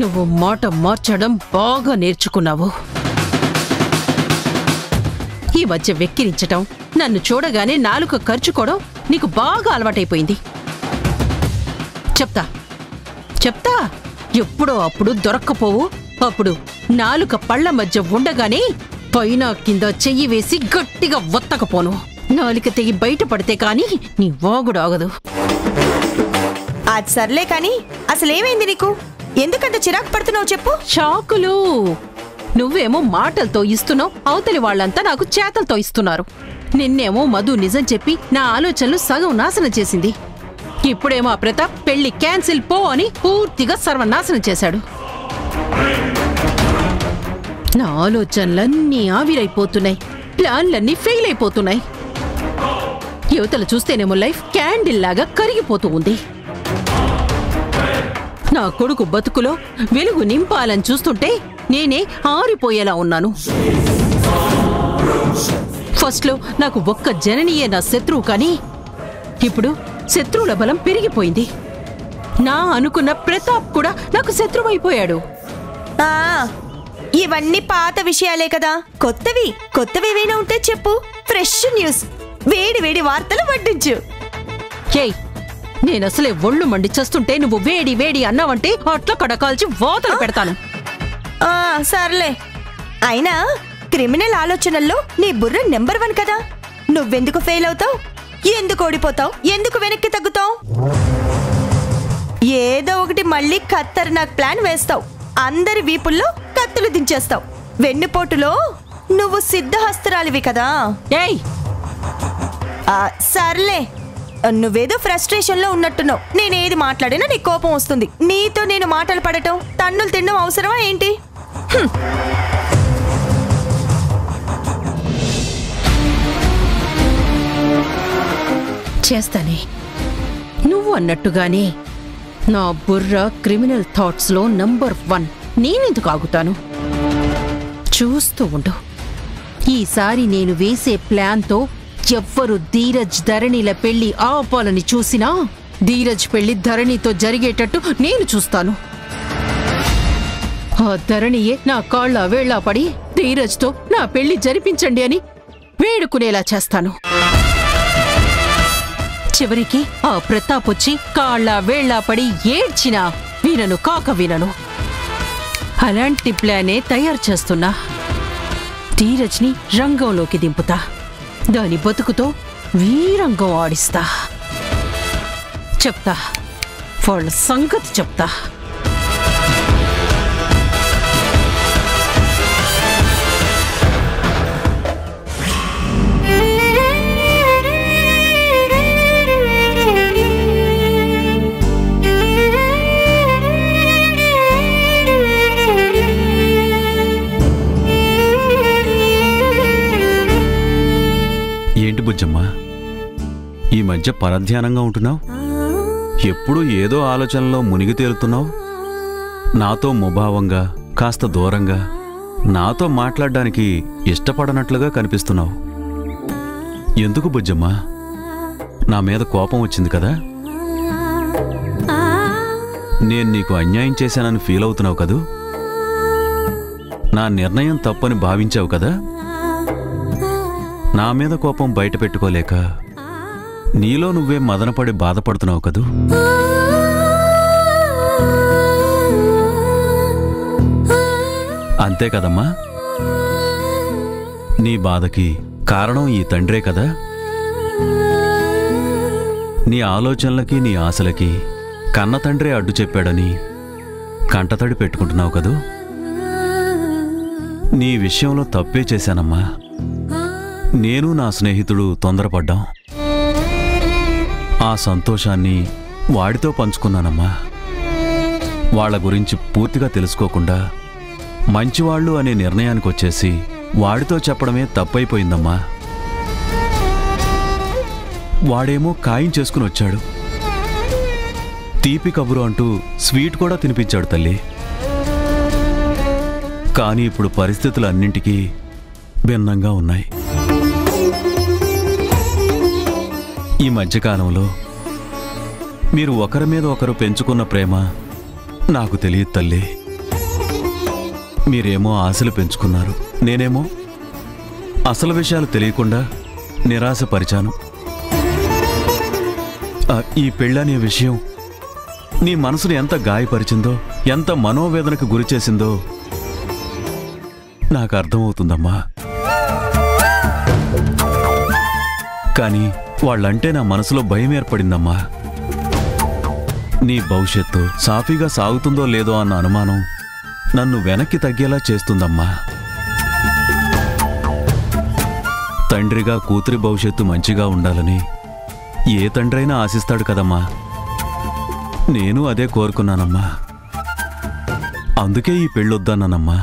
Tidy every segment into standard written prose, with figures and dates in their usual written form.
నువ్వు మాట మార్చడం బాగా నేర్చుకున్నావు. ఈ మధ్య వెక్కిరించటం, నన్ను చూడగానే నాలుక ఖర్చుకోవడం నీకు బాగా అలవాటైపోయింది. చెప్తా ఎప్పుడో అప్పుడు దొరక్కపోవు. అప్పుడు నాలుక పళ్ల మధ్య ఉండగానే పైన కింద చెయ్యి వేసి గట్టిగా ఒత్తకపోను. నాలుక తెగి బయటపడితే కాని నీ వాగుడు ఆగదు. అది సర్లే కాని అసలేమైంది నీకు? ఎందుకంత చిరాకు పడుతున్నావు చెప్పు. షాకులు నువ్వేమో మాటలతో ఇస్తున్నావు, అవతలి వాళ్ళంతా నాకు చేతలతో ఇస్తున్నారు. నిన్నేమో మధు నిజం చెప్పి నా ఆలోచనలు సగం నాశనం చేసింది. ఇప్పుడేమో ఆ ప్రతాప్ పెళ్లి క్యాన్సిల్ పో అని పూర్తిగా సర్వనాశనం చేశాడు. నా ఆలోచనలన్నీ ఆవిరైపోతున్నాయి, ప్లాన్లన్నీ ఫెయిల్ అయిపోతున్నాయి. యువతలు చూస్తేనేమో లైఫ్ క్యాండిల్ లాగా కరిగిపోతూ ఉంది. నా కొడుకు బతుకులో వెలుగు నింపాలని చూస్తుంటే నేనే ఆరిపోయేలా ఉన్నాను. ఫస్ట్లో నాకు ఒక్క జననియే నా శత్రువు, కానీ ఇప్పుడు శత్రువుల బలం పెరిగిపోయింది. నా అనుకున్న ప్రతాప్ కూడా నాకు శత్రువు అయిపోయాడు. ఇవన్నీ పాత విషయాలే కదా. కొత్తవి ఏమైనా ఉంటే చెప్పు. ఫ్రెష్ న్యూస్, వేడి వేడి వార్తలు వడ్డించు. ఏయ్, నేనసలే ఒళ్ళు మండి చస్తుంటే నువ్వు వేడి వేడి అన్నావంటే అట్లా కడకాల్చి వాతలు పెడతాను. సర్లే, అయినా క్రిమినల్ ఆలోచనల్లో నీ బుర్ర నెంబర్ 1 కదా. నువ్వెందుకు ఫెయిల్ అవుతావు? ఎందుకు ఓడిపోతావు? ఎందుకు వెనక్కి తగ్గుతావు? ఏదో ఒకటి మళ్ళీ ఖతర్నాక్ ప్లాన్ వేస్తావు. అందరి వీపుల్లో కత్తులు దించేస్తావు. వెన్నుపోటులో నువ్వు సిద్ధహస్తరాలివి కదా. ఏయ్, సర్లే, నువ్వేదో ఫ్రస్ట్రేషన్లో ఉన్నట్టున్నావు. నేనేది మాట్లాడినా నీ కోపం వస్తుంది. నీతో నేను మాటలు పడటం, తన్నులు తినడం అవసరమా ఏంటి? చేస్తానే, నువ్వు అన్నట్టుగానే నా బుర్ర క్రిమినల్ థాట్స్లో నంబర్ 1. నేనెందుకు ఆగుతాను? చూస్తూ ఉండు. ఈసారి నేను వేసే ప్లాన్తో ఎవ్వరు ధీరజ్ ధరణిల పెళ్లి ఆపాలని చూసినా ధీరజ్ పెళ్లి ధరణితో జరిగేటట్టు నేను చూస్తాను. ఆ ధరణియే నా కాళ్ళ వేళ్లా పడి ధీరజ్తో నా పెళ్లి జరిపించండి అని వేడుకునేలా చేస్తాను. చివరికి ఆ ప్రతాప్ వచ్చి కాళ్ళ వేళ్లా పడి ఏడ్చినా వినను కాక వినను. అలాంటి ప్లానే తయారు చేస్తున్నా. ధీరజ్ని రంగంలోకి దింపుతా. దాని బతుకుతో వీరంగం ఆడిస్తా. చెప్తా, వాళ్ళ సంగతి చెప్తా. ఏంటి బుజ్జమ్మ, ఈ మధ్య పరధ్యానంగా ఉంటున్నావు? ఎప్పుడూ ఏదో ఆలోచనలో మునిగి తేలుతున్నావు. నాతో ముభావంగా, కాస్త దూరంగా, నాతో మాట్లాడడానికి ఇష్టపడనట్లుగా కనిపిస్తున్నావు. ఎందుకు బుజ్జమ్మ? నా మీద కోపం వచ్చింది కదా? నేను నీకు అన్యాయం చేశానని ఫీల్ అవుతున్నావు కదూ? నా నిర్ణయం తప్పని భావించావు కదా? నా మీద కోపం బయట పెట్టుకోలేక నీలో నువ్వే మదనపడి బాధపడుతున్నావు కదూ? అంతే కదమ్మా? నీ బాధకి కారణం ఈ తండ్రే కదా? నీ ఆలోచనలకి, నీ ఆశలకి కన్న తండ్రే అడ్డు చెప్పాడని కంటతడి పెట్టుకుంటున్నావు కదూ? నీ విషయంలో తప్పే చేశానమ్మా. నేను నా స్నేహితుడు తొందరపడ్డాం. ఆ సంతోషాన్ని వాడితో పంచుకున్నానమ్మా. వాళ్ల గురించి పూర్తిగా తెలుసుకోకుండా మంచివాళ్లు అనే నిర్ణయానికి వచ్చేసి వాడితో చెప్పడమే తప్పైపోయిందమ్మా. వాడేమో ఖాయం చేసుకుని వచ్చాడు. తీపి కబురు అంటూ స్వీట్ కూడా తినిపించాడు తల్లి. కానీ ఇప్పుడు పరిస్థితులు అన్నింటికీ భిన్నంగా ఉన్నాయి. ఈ మధ్యకాలంలో మీరు ఒకరి మీద ఒకరు పెంచుకున్న ప్రేమ నాకు తెలియదు తల్లి. మీరేమో ఆశలు పెంచుకున్నారు, నేనేమో అసలు విషయాలు తెలియకుండా నిరాశపరిచాను. ఈ పెళ్ళనే విషయం నీ మనసును ఎంత గాయపరిచిందో, ఎంత మనోవేదనకు గురిచేసిందో నాకు అర్థమవుతుందమ్మా. కానీ వాళ్ళంటే నా మనసులో భయం ఏర్పడిందమ్మా. నీ భవిష్యత్తు సాఫీగా సాగుతుందో లేదో అన్న అనుమానం నన్ను వెనక్కి తగ్గేలా చేస్తుందమ్మా. తండ్రిగా కూతురి భవిష్యత్తు మంచిగా ఉండాలని ఏ తండ్రైనా ఆశిస్తాడు కదమ్మా. నేను అదే కోరుకున్నానమ్మా. అందుకే ఈ పెళ్ళొద్దన్నానమ్మా.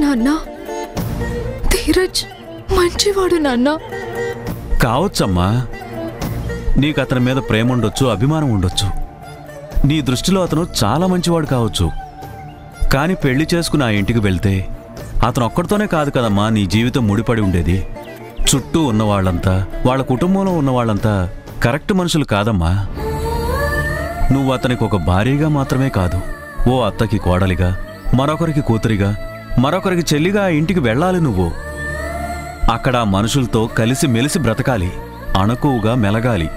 నాన్న, ధీరజ్ మంచివాడు నాన్న. కావచ్చమ్మా, నీకు అతని మీద ప్రేమ ఉండొచ్చు, అభిమానం ఉండొచ్చు. నీ దృష్టిలో అతను చాలా మంచివాడు కావచ్చు. కానీ పెళ్లి చేసుకుని ఆ ఇంటికి వెళ్తే అతను ఒక్కడితోనే కాదు కదమ్మా నీ జీవితం ముడిపడి ఉండేది. చుట్టూ ఉన్నవాళ్లంతా, వాళ్ళ కుటుంబంలో ఉన్నవాళ్లంతా కరెక్ట్ మనుషులు కాదమ్మా. నువ్వు అతనికి ఒక భార్యగా మాత్రమే కాదు, ఓ అత్తకి కోడలిగా, మరొకరికి కూతురిగా, మరొకరికి చెల్లిగా ఆ ఇంటికి వెళ్ళాలి. నువ్వు అక్కడ మనుషులతో కలిసి మెలిసి బ్రతకాలి, అణకువగా మెలగాలి.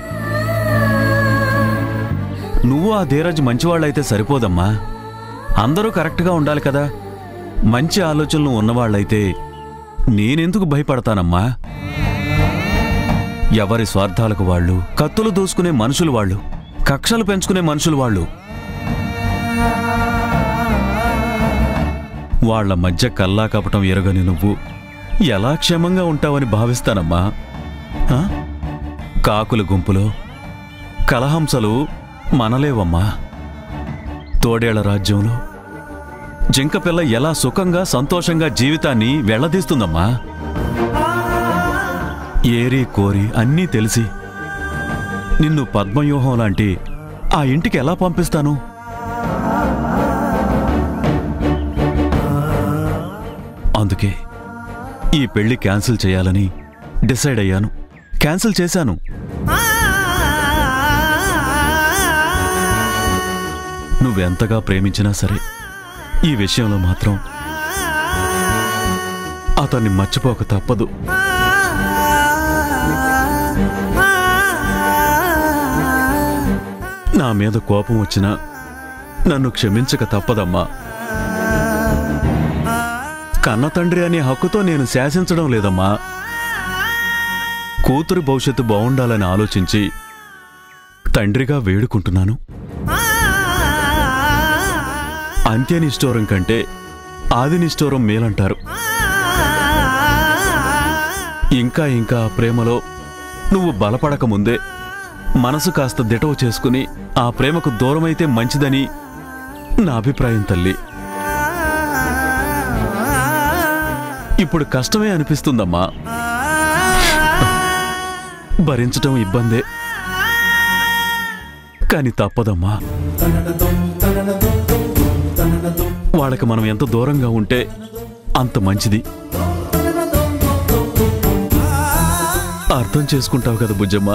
నువ్వు ఆ ధీరజ్ మంచివాళ్ళైతే సరిపోదమ్మా. అందరూ కరెక్ట్గా ఉండాలి కదా. మంచి ఆలోచనలు ఉన్నవాళ్ళైతే నేనెందుకు భయపడతానమ్మా? ఎవరి స్వార్థాలకు వాళ్ళు, కత్తులు దూసుకునే మనుషులు వాళ్ళు, కక్షలు పెంచుకునే మనుషులు వాళ్ళు. వాళ్ల మధ్య కల్లా కపటం ఎరగని నువ్వు ఎలా క్షేమంగా ఉంటావని భావిస్తానమ్మా? కాకుల గుంపులో కలహంసలు మనలేవమ్మా. తోడేళ్ల రాజ్యంలో జింకపిల్ల ఎలా సుఖంగా సంతోషంగా జీవితాన్ని వెళ్లదీస్తుందమ్మా? ఏరి కోరి అన్నీ తెలిసి నిన్ను పద్మవ్యూహం లాంటి ఆ ఇంటికి ఎలా పంపిస్తాను? అందుకే ఈ పెళ్లి క్యాన్సిల్ చేయాలని డిసైడ్ అయ్యాను. క్యాన్సిల్ చేశాను. నువ్వెంతగా ప్రేమించినా సరే ఈ విషయంలో మాత్రం అతన్ని మర్చిపోక తప్పదు. నా మీద కోపం వచ్చినా నన్ను క్షమించక తప్పదమ్మా. కన్న తండ్రి అనే హక్కుతో నేను శాసించడం లేదమ్మా. కూతురు భవిష్యత్తు బాగుండాలని ఆలోచించి తండ్రిగా వేడుకుంటున్నాను. అంత్యనిష్ఠూరం కంటే ఆదినిష్ఠూరం మేలంటారు. ఇంకా ఇంకా ప్రేమలో నువ్వు బలపడకముందే మనసు కాస్త దిటవు చేసుకుని ఆ ప్రేమకు దూరమైతే మంచిదని నా అభిప్రాయం తల్లి. ఇప్పుడు కష్టమే అనిపిస్తుందమ్మా. భరించటం ఇబ్బందే, కాని తప్పదమ్మా. వాళ్ళకి మనం ఎంత దూరంగా ఉంటే అంత మంచిది. అర్థం చేసుకుంటావు కదా బుజ్జమ్మ?